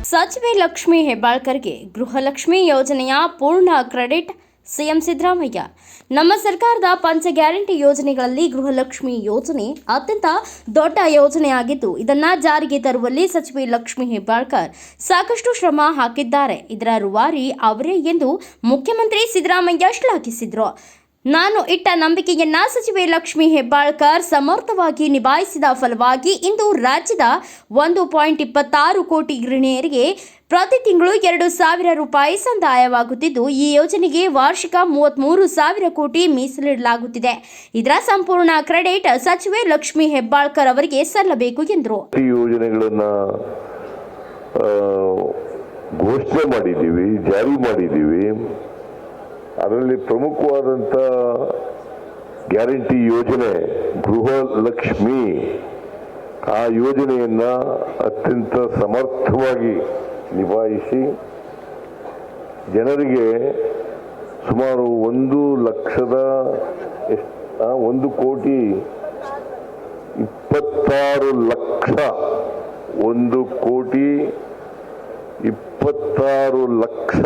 ಸಚಿವೆ ಲಕ್ಷ್ಮೀ ಹೆಬ್ಬಾಳ್ಕರ್ಗೆ ಗೃಹಲಕ್ಷ್ಮಿ ಯೋಜನೆಯ ಪೂರ್ಣ ಕ್ರೆಡಿಟ್ ಸಿಎಂ ಸಿದ್ದರಾಮಯ್ಯ. ನಮ್ಮ ಸರ್ಕಾರದ ಪಂಚ ಗ್ಯಾರಂಟಿ ಯೋಜನೆಗಳಲ್ಲಿ ಗೃಹಲಕ್ಷ್ಮಿ ಯೋಜನೆ ಅತ್ಯಂತ ದೊಡ್ಡ ಯೋಜನೆಯಾಗಿದ್ದು, ಇದನ್ನು ಜಾರಿಗೆ ತರುವಲ್ಲಿ ಸಚಿವೆ ಲಕ್ಷ್ಮೀ ಹೆಬ್ಬಾಳ್ಕರ್ ಸಾಕಷ್ಟು ಶ್ರಮ ಹಾಕಿದ್ದಾರೆ. ಇದರ ರೂವಾರಿ ಅವರೇ ಎಂದು ಮುಖ್ಯಮಂತ್ರಿ ಸಿದ್ದರಾಮಯ್ಯ ಶ್ಲಾಘಿಸಿದರು. ನಾನು ಇಟ್ಟ ನಂಬಿಕೆಯನ್ನ ಸಚಿವೆ ಲಕ್ಷ್ಮೀ ಹೆಬ್ಬಾಳ್ಕರ್ ಸಮರ್ಥವಾಗಿ ನಿಭಾಯಿಸಿದ ಫಲವಾಗಿ ಇಂದು ರಾಜ್ಯದ 1.26 ಕೋಟಿ ಗೃಹಿಣಿಯರಿಗೆ ಪ್ರತಿ ತಿಂಗಳು 2,000 ರೂಪಾಯಿ ಸಂದಾಯವಾಗುತ್ತಿದ್ದು, ಈ ಯೋಜನೆಗೆ ವಾರ್ಷಿಕ 33,000 ಕೋಟಿ ಮೀಸಲಿಡಲಾಗುತ್ತಿದೆ. ಇದರ ಸಂಪೂರ್ಣ ಕ್ರೆಡಿಟ್ ಸಚಿವೆ ಲಕ್ಷ್ಮೀ ಹೆಬ್ಬಾಳ್ಕರ್ ಅವರಿಗೆ ಸಲ್ಲಬೇಕು ಎಂದರು. ಘೋಷಣೆ ಮಾಡಿದ್ದೀವಿ, ಜಾರಿ ಮಾಡಿದ್ದೀವಿ. ಅದರಲ್ಲಿ ಪ್ರಮುಖವಾದಂಥ ಗ್ಯಾರಂಟಿ ಯೋಜನೆ ಗೃಹಲಕ್ಷ್ಮಿ. ಆ ಯೋಜನೆಯನ್ನು ಅತ್ಯಂತ ಸಮರ್ಥವಾಗಿ ನಿಭಾಯಿಸಿ ಜನರಿಗೆ ಸುಮಾರು 1 ಕೋಟಿ 26 ಲಕ್ಷ 1 ಕೋಟಿ 26 ಲಕ್ಷ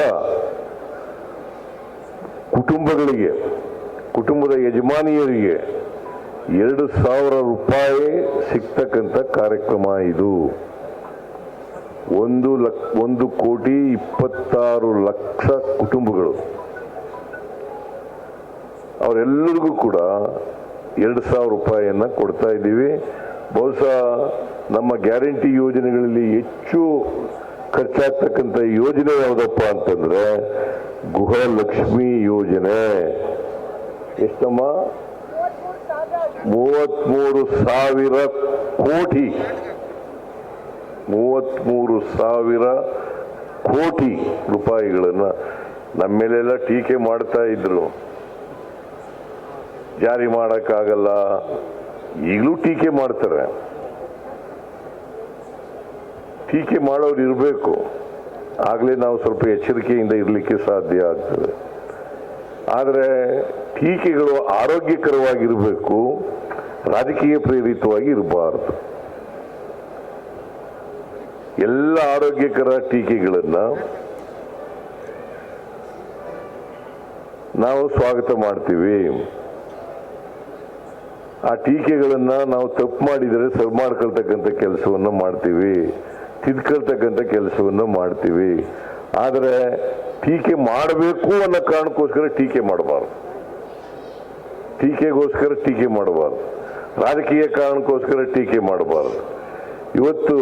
ಕುಟುಂಬಗಳಿಗೆ, ಕುಟುಂಬದ ಯಜಮಾನಿಯರಿಗೆ 2,000 ರೂಪಾಯಿ ಸಿಗ್ತಕ್ಕಂಥ ಕಾರ್ಯಕ್ರಮ ಇದು. 1 ಕೋಟಿ 26 ಲಕ್ಷ ಕುಟುಂಬಗಳು, ಅವರೆಲ್ಲರಿಗೂ ಕೂಡ 2,000 ರೂಪಾಯಿಯನ್ನು ಕೊಡ್ತಾ ಇದ್ದೀವಿ. ಬಹುಶಃ ನಮ್ಮ ಗ್ಯಾರಂಟಿ ಯೋಜನೆಗಳಲ್ಲಿ ಹೆಚ್ಚು ಖರ್ಚಾಗ್ತಕ್ಕಂಥ ಯೋಜನೆ ಯಾವುದಪ್ಪ ಅಂತಂದ್ರೆ ಗೃಹಲಕ್ಷ್ಮಿ ಯೋಜನೆ. ಎಷ್ಟಮ್ಮ? 33,000 ಕೋಟಿ, 33,000 ಕೋಟಿ ರೂಪಾಯಿಗಳನ್ನು ನಮ್ಮ ಮೇಲೆಲ್ಲ ಟೀಕೆ ಮಾಡ್ತಾ ಇದ್ರು. ಜಾರಿ ಮಾಡೋಕ್ಕಾಗಲ್ಲ, ಈಗಲೂ ಟೀಕೆ ಮಾಡ್ತಾರೆ. ಟೀಕೆ ಮಾಡೋರು ಇರಬೇಕು, ಆಗಲೇ ನಾವು ಸ್ವಲ್ಪ ಎಚ್ಚರಿಕೆಯಿಂದ ಇರಲಿಕ್ಕೆ ಸಾಧ್ಯ ಆಗ್ತದೆ. ಆದರೆ ಟೀಕೆಗಳು ಆರೋಗ್ಯಕರವಾಗಿರಬೇಕು, ರಾಜಕೀಯ ಪ್ರೇರಿತವಾಗಿ ಇರಬಾರದು. ಎಲ್ಲ ಆರೋಗ್ಯಕರ ಟೀಕೆಗಳನ್ನು ನಾವು ಸ್ವಾಗತ ಮಾಡ್ತೀವಿ. ಆ ಟೀಕೆಗಳನ್ನು ನಾವು ತಪ್ಪು ಮಾಡಿದರೆ ಸರಿ ಮಾಡ್ಕೊಳ್ತಕ್ಕಂಥ ಕೆಲಸವನ್ನು ಮಾಡ್ತೀವಿ, ತಿದ್ಕೊಳ್ತಕ್ಕಂಥ ಕೆಲಸವನ್ನು ಮಾಡ್ತೀವಿ. ಆದರೆ ಟೀಕೆ ಮಾಡಬೇಕು ಅನ್ನೋ ಕಾರಣಕ್ಕೋಸ್ಕರ ಟೀಕೆ ಮಾಡಬಾರ್ದು, ಟೀಕೆಗೋಸ್ಕರ ಟೀಕೆ ಮಾಡಬಾರ್ದು, ರಾಜಕೀಯ ಕಾರಣಕ್ಕೋಸ್ಕರ ಟೀಕೆ ಮಾಡಬಾರ್ದು. ಇವತ್ತು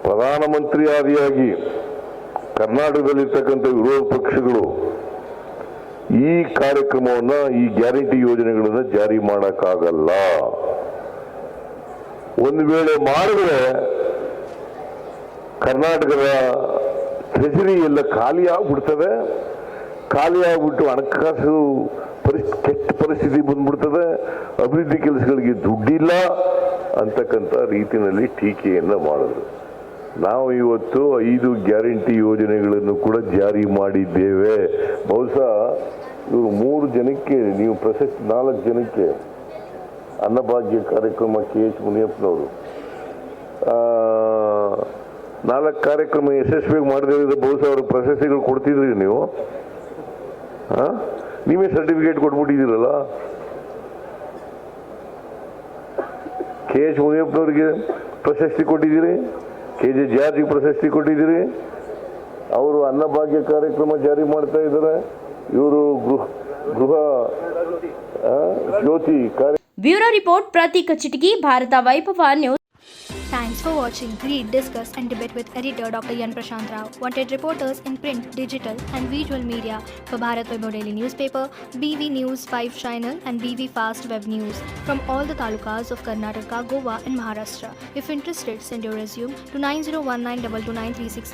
ಪ್ರಧಾನಮಂತ್ರಿ ಆದಿಯಾಗಿ ಕರ್ನಾಟಕದಲ್ಲಿರ್ತಕ್ಕಂಥ ವಿರೋಧ ಪಕ್ಷಗಳು ಈ ಕಾರ್ಯಕ್ರಮವನ್ನು, ಈ ಗ್ಯಾರಂಟಿ ಯೋಜನೆಗಳನ್ನು ಜಾರಿ ಮಾಡೋಕ್ಕಾಗಲ್ಲ. ಒಂದು ವೇಳೆ ಮಾಡಿದ್ರೆ ಕರ್ನಾಟಕದ ಟ್ರೆಜರಿ ಎಲ್ಲ ಖಾಲಿ ಆಗ್ಬಿಡ್ತದೆ. ಖಾಲಿ ಆಗ್ಬಿಟ್ಟು ಹಣಕಾಸು ಕೆಟ್ಟ ಪರಿಸ್ಥಿತಿ ಬಂದ್ಬಿಡ್ತದೆ. ಅಭಿವೃದ್ಧಿ ಕೆಲಸಗಳಿಗೆ ದುಡ್ಡಿಲ್ಲ ಅಂತಕ್ಕಂಥ ರೀತಿಯಲ್ಲಿ ಟೀಕೆಯನ್ನು ಮಾಡಿದ್ರು. ನಾವು ಇವತ್ತು 5 ಗ್ಯಾರಂಟಿ ಯೋಜನೆಗಳನ್ನು ಕೂಡ ಜಾರಿ ಮಾಡಿದ್ದೇವೆ. ಬಹುಶಃ ಇವರು 3 ಜನಕ್ಕೆ ನೀವು ಪ್ರಶಸ್ತಿ, 4 ಜನಕ್ಕೆ ಅನ್ನಭಾಗ್ಯ ಕಾರ್ಯಕ್ರಮ KH ಮುನಿಯಪ್ಪನವರು 4 ಕಾರ್ಯಕ್ರಮ ಯಶಸ್ವಿಯಾಗಿ ಮಾಡಿದ್ರೆ ಬಹುಶಃ ಅವ್ರಿಗೆ ಪ್ರಶಸ್ತಿಗಳು ಕೊಡ್ತಿದ್ರಿ ನೀವು. ನೀವೇ ಸರ್ಟಿಫಿಕೇಟ್ ಕೊಟ್ಬಿಟ್ಟಿದ್ದೀರಲ್ಲ. KH ಮುನಿಯಪ್ಪನವರಿಗೆ ಪ್ರಶಸ್ತಿ ಕೊಟ್ಟಿದ್ದೀರಿ, KJ ಜಾರ್ಜಿಗೆ ಪ್ರಶಸ್ತಿ ಕೊಟ್ಟಿದ್ದೀರಿ. ಅವರು ಅನ್ನಭಾಗ್ಯ ಕಾರ್ಯಕ್ರಮ ಜಾರಿ ಮಾಡ್ತಾ ಇದ್ದಾರೆ. ಇವರು ಗೃಹ ಜ್ಯೋತಿ ಕಾರ್ಯ. ಬ್ಯೂರೋ ರಿಪೋರ್ಟ್ ಪ್ರತೀಕ್ ಚಿಟಗಿ, ಭಾರತ ವೈಭವ news. Thanks for watching. Read, discuss and debate with editor Dr. Yan Prashant Rao. Wanted reporters in print, digital and visual media for Bharat Vaibhav Daily Newspaper, BV News 5 Channel and BV Fast Web News from all the talukas of Karnataka, Goa and Maharashtra. If interested, send your resume to 9019229369.